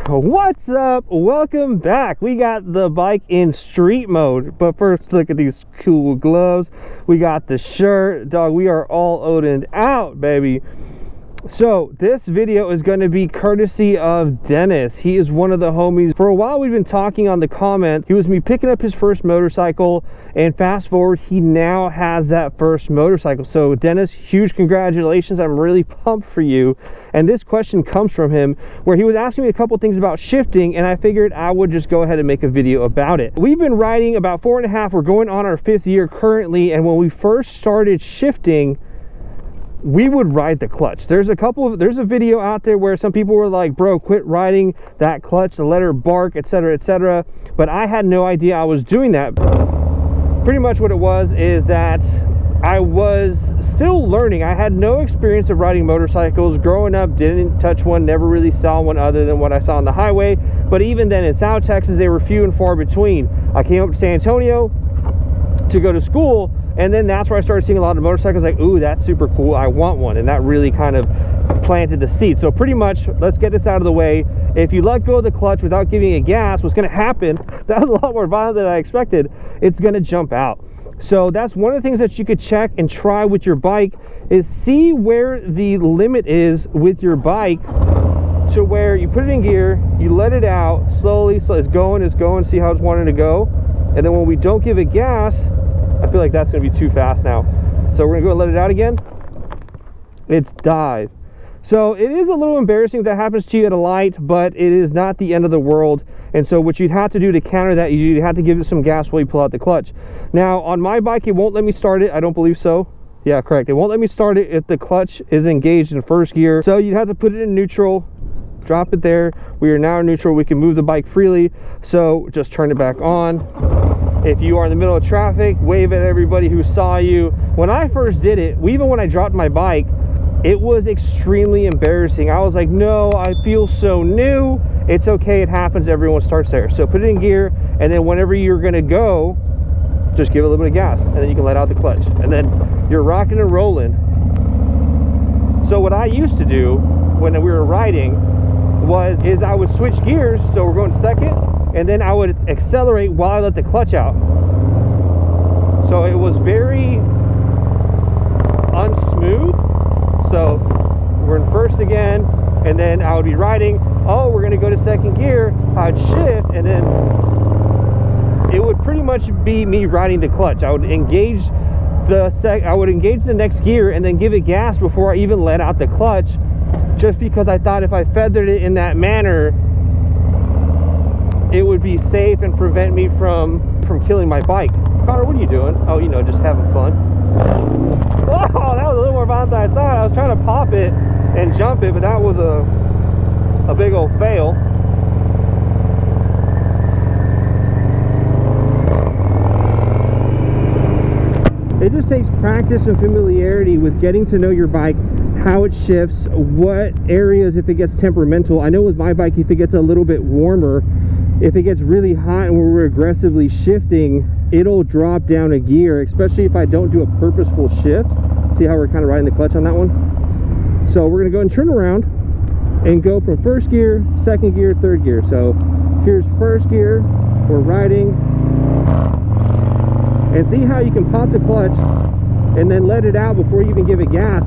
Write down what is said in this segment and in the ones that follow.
What's up? Welcome back. We got the bike in street mode, but first look at these cool gloves. We got the shirt. Dog, we are all Odin'd out, baby. So this video is going to be courtesy of Dennis. He is one of the homies. For a while we've been talking on the comment. He was me picking up his first motorcycle, and fast forward, he now has that first motorcycle. So Dennis, huge congratulations. I'm really pumped for you. And this question comes from him, where he was asking me a couple things about shifting, and I figured I would just go ahead and make a video about it. We've been riding about 4.5. We're going on our 5th year currently, and when we first started shifting, we would ride the clutch. There's a video out there where some people were like, bro, quit riding that clutch, the let her bark, etc., etc. But I had no idea I was doing that. Pretty much what it was is that I was still learning. I had no experience of riding motorcycles. Growing up, didn't touch one, never really saw one other than what I saw on the highway. But even then in South Texas, they were few and far between. I came up to San Antonio to go to school, and then that's where I started seeing a lot of motorcycles. Like, ooh, that's super cool, I want one. And that really kind of planted the seed. So pretty much, let's get this out of the way. If you let go of the clutch without giving it gas, what's going to happen, that was a lot more violent than I expected, it's going to jump out. So that's one of the things that you could check and try with your bike, is see where the limit is with your bike, to where you put it in gear, you let it out slowly, so it's going, see how it's wanting to go. And then when we don't give it gas, I feel like that's going to be too fast now. So we're going to go and let it out again. It's died. So it is a little embarrassing if that happens to you at a light, but it is not the end of the world. And so what you'd have to do to counter that, you'd have to give it some gas while you pull out the clutch. Now on my bike, it won't let me start it. I don't believe so. Yeah, correct. It won't let me start it if the clutch is engaged in first gear. So you'd have to put it in neutral, drop it there. We are now in neutral. We can move the bike freely. So just turn it back on. If you are in the middle of traffic, wave at everybody who saw you. When I first did it, even when I dropped my bike, it was extremely embarrassing. I was like, no, I feel so new. It's okay, it happens, everyone starts there. So put it in gear, and then whenever you're gonna go, just give it a little bit of gas, and then you can let out the clutch, and then you're rocking and rolling. So what I used to do when we were riding is I would switch gears. So we're going second, and then I would accelerate while I let the clutch out. So it was very unsmooth. So we're in first again, and then I would be riding. Oh, we're gonna go to second gear. I'd shift, and then it would pretty much be me riding the clutch. I would engage the next gear and then give it gas before I even let out the clutch, just because I thought if I feathered it in that manner, it would be safe and prevent me from killing my bike. Connor, what are you doing? Oh, you know, just having fun. Oh, that was a little more violent than I thought. I was trying to pop it and jump it, but that was a big old fail. It just takes practice and familiarity with getting to know your bike, how it shifts, what areas, if it gets temperamental. I know with my bike, if it gets a little bit warmer, if it gets really hot and we're aggressively shifting, it'll drop down a gear, especially if I don't do a purposeful shift. See how we're kind of riding the clutch on that one? So we're gonna go and turn around and go from first gear, second gear, third gear. So here's first gear, we're riding, and see how you can pop the clutch and then let it out before you even give it gas.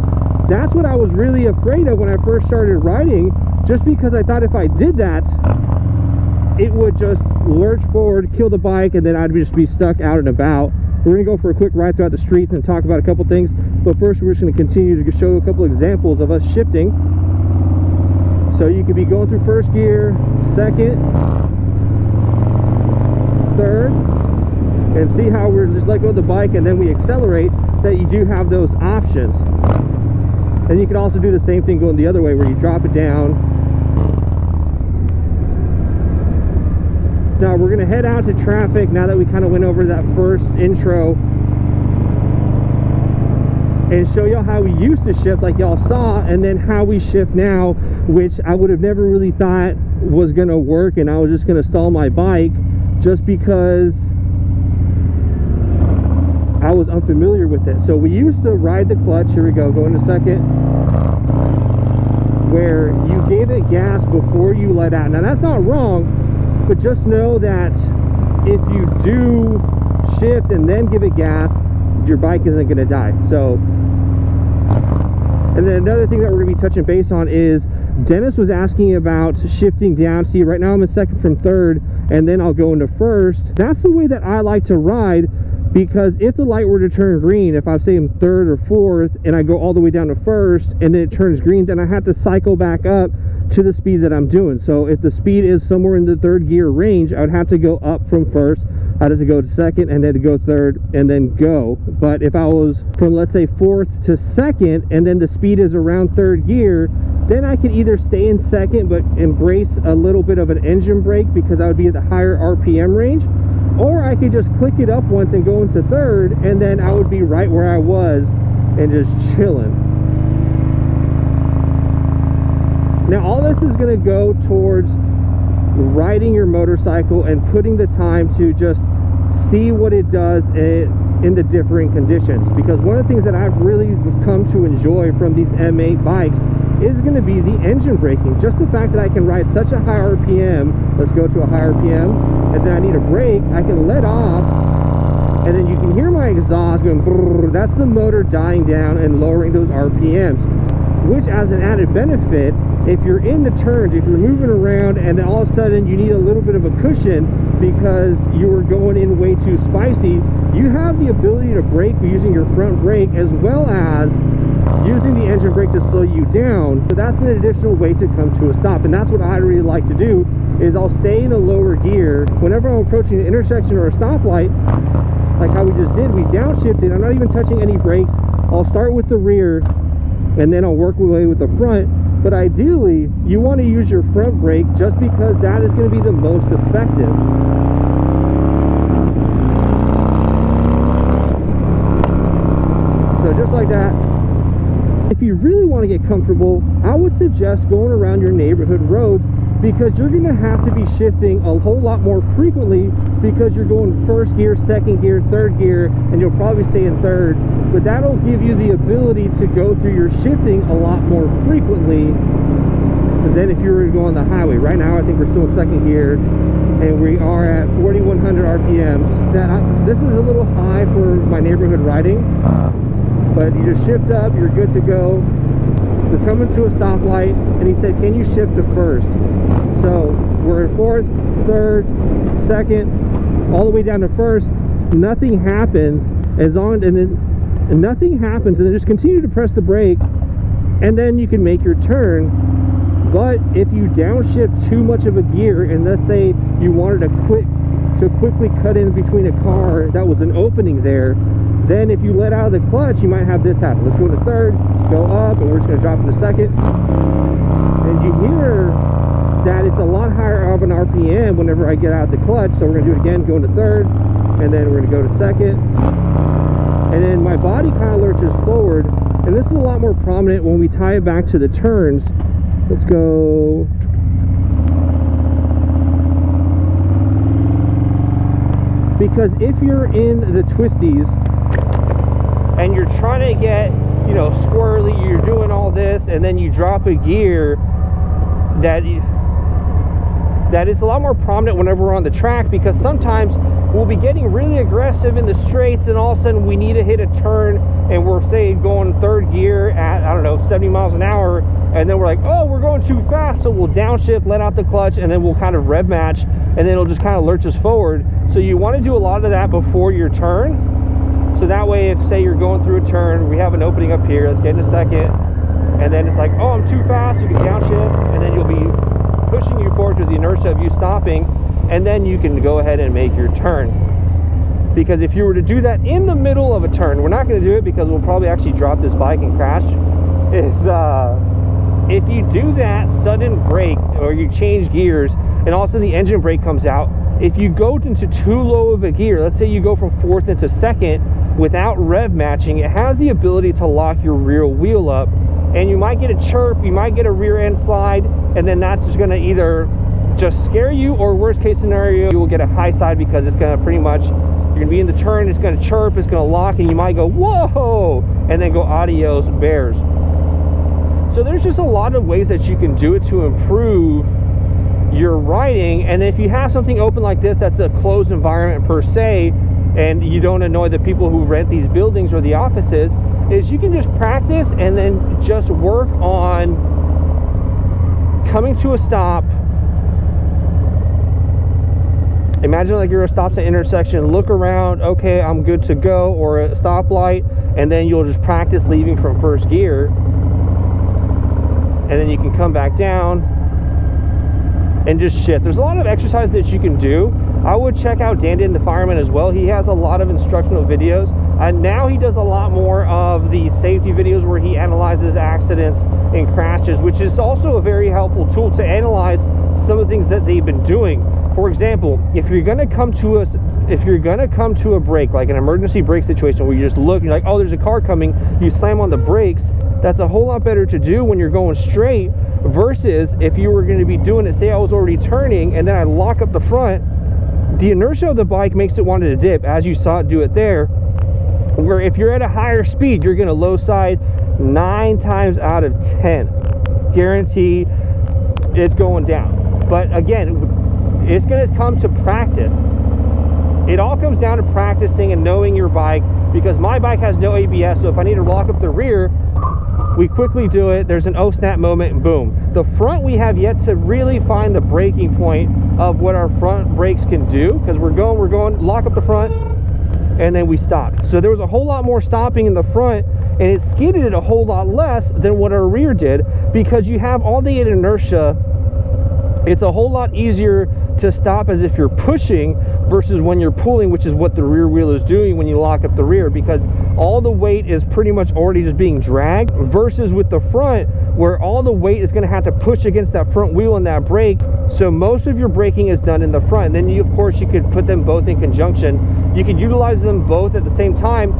That's what I was really afraid of when I first started riding, just because I thought if I did that, it would just lurch forward, kill the bike, and then I'd just be stuck out and about. We're gonna go for a quick ride throughout the streets and talk about a couple things, but first we're just gonna continue to show a couple examples of us shifting. So you could be going through first gear, second, third, and see how we're just let go of the bike and then we accelerate, that you do have those options. And you can also do the same thing going the other way, where you drop it down. Now we're gonna head out to traffic now that we kind of went over that first intro, and show y'all how we used to shift like y'all saw, and then how we shift now, which I would have never really thought was gonna work, and I was just gonna stall my bike just because I was unfamiliar with it. So we used to ride the clutch. Here we go, going to second, where you gave it gas before you let out. Now that's not wrong, but just know that if you do shift and then give it gas, your bike isn't going to die. So, and then another thing that we're going to be touching base on is Dennis was asking about shifting down. See, right now I'm in second from third, and then I'll go into first. That's the way that I like to ride, because if the light were to turn green, if I'm saying third or fourth and I go all the way down to first and then it turns green, then I have to cycle back up to the speed that I'm doing. So if the speed is somewhere in the third gear range, I would have to go up from first, I'd have to go to second, and then to go third, and then go. But if I was from, let's say, fourth to second, and then the speed is around third gear, then I could either stay in second but embrace a little bit of an engine brake because I would be at the higher RPM range, or I could just click it up once and go into third, and then I would be right where I was and just chilling. Now all this is going to go towards riding your motorcycle and putting the time to just see what it does in the differing conditions, because one of the things that I've really come to enjoy from these M8 bikes is going to be the engine braking. Just the fact that I can ride such a high RPM, let's go to a high RPM, and then I need a brake, I can let off, and then you can hear my exhaust going brrr. That's the motor dying down and lowering those RPMs, which as an added benefit, if you're in the turns, if you're moving around and then all of a sudden you need a little bit of a cushion because you were going in way too spicy, you have the ability to brake using your front brake as well as using the engine brake to slow you down. So that's an additional way to come to a stop, and that's what I really like to do, is I'll stay in a lower gear whenever I'm approaching an intersection or a stoplight, like how we just did. We downshifted, I'm not even touching any brakes. I'll start with the rear and then I'll work my way with the front. But ideally, you want to use your front brake just because that is going to be the most effective. So just like that. If you really want to get comfortable, I would suggest going around your neighborhood roads, because you're going to have to be shifting a whole lot more frequently because you're going first gear, second gear, third gear, and you'll probably stay in third. But that'll give you the ability to go through your shifting a lot more frequently than if you were to go on the highway. Right now, I think we're still in second gear, and we are at 4,100 RPMs. This is a little high for my neighborhood riding, but you just shift up, you're good to go. We're coming to a stoplight, and he said, can you shift to first? So we're in fourth, third, second, all the way down to first. Nothing happens and nothing happens, and then just continue to press the brake, and then you can make your turn. But if you downshift too much of a gear, and let's say you wanted to quickly cut in between a car that was an opening there, then if you let out of the clutch, you might have this happen. Let's go to third, go up, and we're just going to drop into second. And you hear that it's a lot higher of an RPM whenever I get out of the clutch. So we're going to do it again, go into third, and then we're going to go to second. And then my body kind of lurches forward, and this is a lot more prominent when we tie it back to the turns. Let's go. Because if you're in the twisties and you're trying to get, you know, squirrely, you're doing all this, and then you drop a gear, that is a lot more prominent whenever we're on the track, because sometimes we'll be getting really aggressive in the straights, and all of a sudden we need to hit a turn, and we're, say, going third gear at, I don't know, 70 miles an hour, and then we're like, oh, we're going too fast, so we'll downshift, let out the clutch, and then we'll kind of rev match, and then it'll just kind of lurch us forward. So you want to do a lot of that before your turn. So that way, if, say, you're going through a turn, we have an opening up here, let's get in a second, and then it's like, oh, I'm too fast, you can downshift, and then you'll be pushing you forward because the inertia of you stopping, and then you can go ahead and make your turn. Because if you were to do that in the middle of a turn, we're not going to do it because we'll probably actually drop this bike and crash, if you do that sudden brake, or you change gears, and all of a sudden the engine brake comes out, if you go into too low of a gear, let's say you go from fourth into second without rev matching, it has the ability to lock your rear wheel up, and you might get a chirp, you might get a rear end slide, and then that's just going to either just scare you, or worst case scenario, you will get a high side, because it's going to pretty much, you're going to be in the turn, it's going to chirp, it's going to lock, and you might go, whoa, and then go adios bears. So there's just a lot of ways that you can do it to improve your riding. And if you have something open like this that's a closed environment per se, and you don't annoy the people who rent these buildings or the offices, is you can just practice and then just work on coming to a stop. Imagine like you're at a stop sign intersection, look around, okay, I'm good to go, or a stoplight, and then you'll just practice leaving from first gear, and then you can come back down and just shift. There's a lot of exercise that you can do. I would check out Dandin, the fireman, as well. He has a lot of instructional videos, and now he does a lot more of the safety videos where he analyzes accidents and crashes, which is also a very helpful tool to analyze some of the things that they've been doing. For example, if you're gonna come to a brake, like an emergency brake situation where you just look and you're like, oh, there's a car coming, you slam on the brakes, that's a whole lot better to do when you're going straight versus if you were going to be doing it, say I was already turning and then I lock up the front. The inertia of the bike makes it want to dip, as you saw it do it there, where if you're at a higher speed, you're going to low side 9 times out of 10. Guarantee it's going down. But again, it's going to come to practice. It all comes down to practicing and knowing your bike, because my bike has no ABS, so if I need to lock up the rear, we quickly do it. There's an oh snap moment and boom. The front, we have yet to really find the breaking point of what our front brakes can do, because we're going, lock up the front, and then we stop. So there was a whole lot more stopping in the front, and it skidded it a whole lot less than what our rear did, because you have all the inertia. It's a whole lot easier to stop as if you're pushing versus when you're pulling, which is what the rear wheel is doing when you lock up the rear, because all the weight is pretty much already just being dragged, versus with the front where all the weight is going to have to push against that front wheel and that brake. So most of your braking is done in the front. And then you, of course, you could put them both in conjunction. You could utilize them both at the same time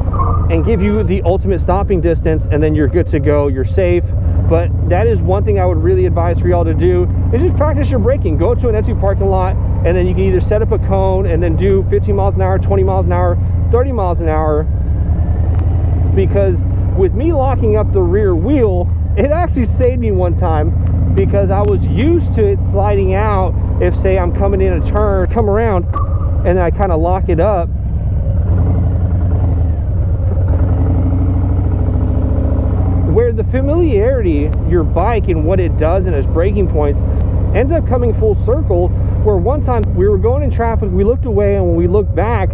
and give you the ultimate stopping distance, and then you're good to go, you're safe. But that is one thing I would really advise for y'all to do, is just practice your braking. Go to an empty parking lot, and then you can either set up a cone and then do 15 miles an hour, 20 miles an hour, 30 miles an hour. Because with me locking up the rear wheel, it actually saved me one time, because I was used to it sliding out. If say I'm coming in a turn, come around, and then I kind of lock it up, where the familiarity, your bike and what it does and its braking points, ends up coming full circle. Where one time we were going in traffic, we looked away, and when we looked back,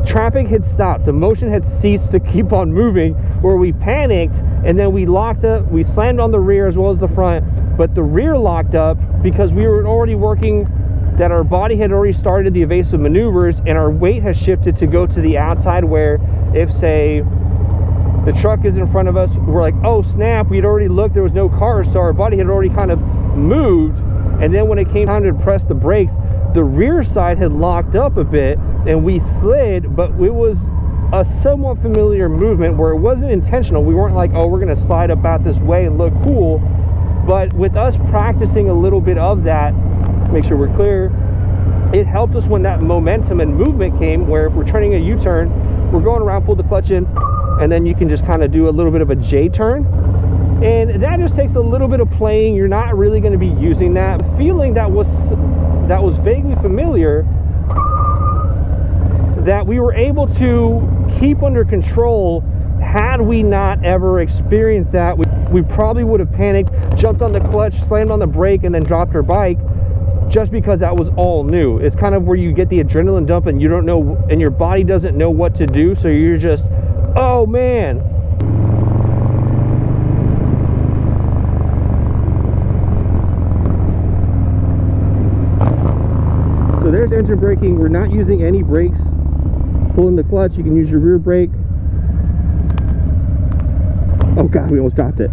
traffic had stopped, the motion had ceased to keep on moving, where we panicked, and then we locked up, we slammed on the rear as well as the front, but the rear locked up because we were already working, that our body had already started the evasive maneuvers, and our weight has shifted to go to the outside, where if say the truck is in front of us, we're like, oh snap, we'd already looked, there was no car, so our body had already kind of moved. And then when it came time to press the brakes, the rear side had locked up a bit and we slid, but it was a somewhat familiar movement where it wasn't intentional. We weren't like, oh, we're gonna slide up out this way and look cool. But with us practicing a little bit of that, make sure we're clear, it helped us when that momentum and movement came, where if we're turning a U-turn, we're going around, pull the clutch in, and then you can just kind of do a little bit of a J-turn. And that just takes a little bit of playing. You're not really going to be using that. The feeling that was vaguely familiar, that we were able to keep under control. Had we not ever experienced that, we probably would have panicked, jumped on the clutch, slammed on the brake, and then dropped our bike, just because that was all new. It's kind of where you get the adrenaline dump and you don't know, and your body doesn't know what to do, so you're just, oh man. So there's engine braking. We're not using any brakes. Pulling the clutch, you can use your rear brake. Oh god, we almost dropped it.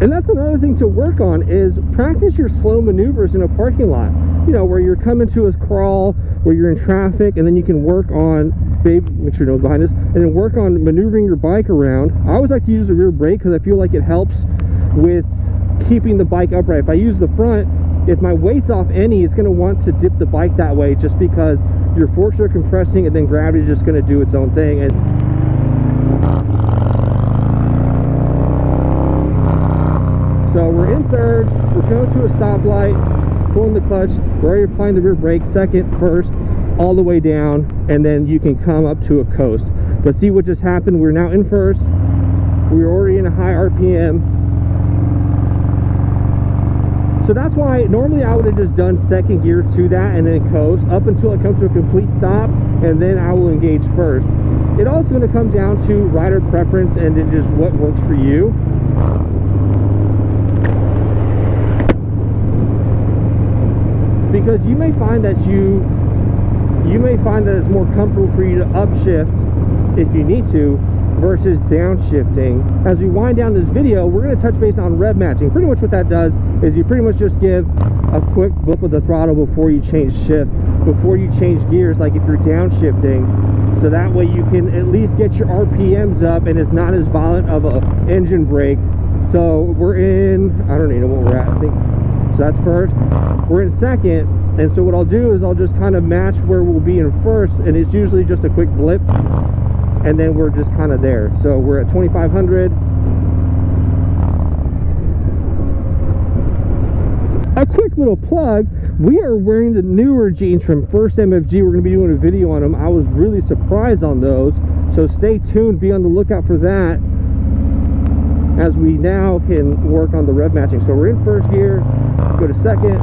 And that's another thing to work on, is practice your slow maneuvers in a parking lot. You know, where you're coming to a crawl, where you're in traffic, and then you can work on, babe, make sure your nose behind us, and then work on maneuvering your bike around. I always like to use the rear brake because I feel like it helps with keeping the bike upright. If I use the front, if my weight's off any, it's going to want to dip the bike that way, just because your forks are compressing and then gravity is just going to do its own thing. And we're going to a stoplight, pulling the clutch, we're already applying the rear brake, second, first, all the way down, and then you can come up to a coast. But see what just happened? We're now in first. We're already in a high RPM. So that's why normally I would have just done second gear to that and then coast up until it comes to a complete stop, and then I will engage first. It also going to come down to rider preference and then just what works for you. Because you may find that it's more comfortable for you to upshift if you need to versus downshifting. As we wind down this video, we're going to touch base on rev matching. Pretty much what that does is you pretty much just give a quick blip of the throttle before you change shift, before you change gears, like if you're downshifting, so that way you can at least get your RPMs up and it's not as violent of a engine brake. So we're in, I don't even know what we're at, I think. So that's first. We're in second, and so what I'll do is I'll just kind of match where we'll be in first, and it's usually just a quick blip, and then we're just kind of there. So we're at 2500. A quick little plug, we are wearing the newer jeans from First MFG. We're going to be doing a video on them. I was really surprised on those, so stay tuned, be on the lookout for that as we now can work on the rev matching. So we're in first gear, go to second,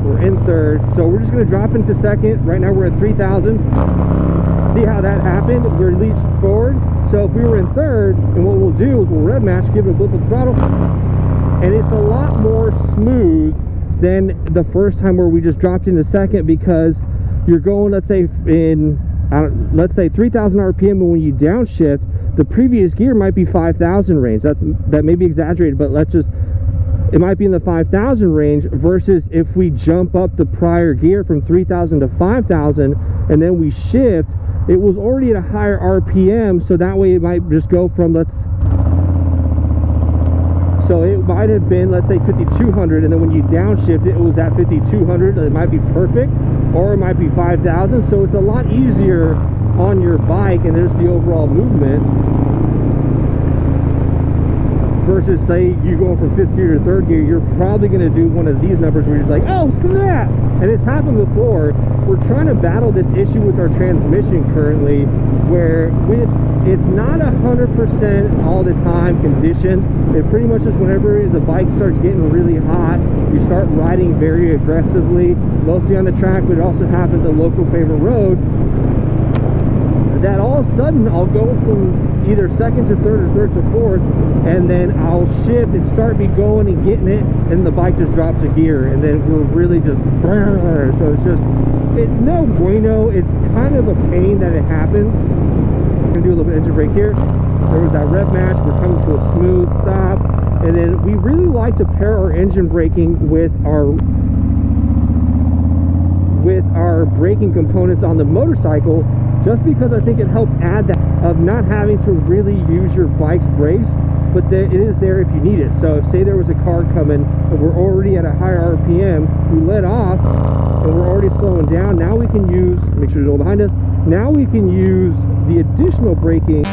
we're in third, so we're just going to drop into second. Right now we're at 3000. See how that happened? We're leached forward. So if we were in third, and what we'll do is we'll rev match, give it a blip of the throttle, and it's a lot more smooth than the first time where we just dropped into second, because you're going, let's say in let's say 3000 RPM, and when you downshift, the previous gear might be 5000 range. That may be exaggerated, but it might be in the 5000 range, versus if we jump up the prior gear from 3000 to 5000 and then we shift, it was already at a higher RPM, so that way it might just go from, so it might have been, let's say 5200, and then when you downshift it was at 5200. It might be perfect, or it might be 5000. So it's a lot easier on your bike, and there's the overall movement, versus say you going from fifth gear to third gear. You're probably going to do one of these numbers where you're just like, oh snap, and it's happened before. We're trying to battle this issue with our transmission currently, where it's not 100% all the time conditions. It pretty much is whenever the bike starts getting really hot, you start riding very aggressively, mostly on the track, but it also happens the local favorite road, that all of a sudden I'll go from either second to third or third to fourth, and then I'll shift and start me going and getting it, and the bike just drops a gear, and then we're really just, so it's no bueno. It's kind of a pain that it happens. I'm gonna do a little bit of engine brake here. There was that rev match, we're coming to a smooth stop, and then we really like to pair our engine braking with our braking components on the motorcycle, just because I think it helps add that of not having to really use your bike's brakes, but it is there if you need it. So if, say there was a car coming and we're already at a higher RPM, we let off and we're already slowing down, now we can use, make sure there's no one behind us, now we can use the additional braking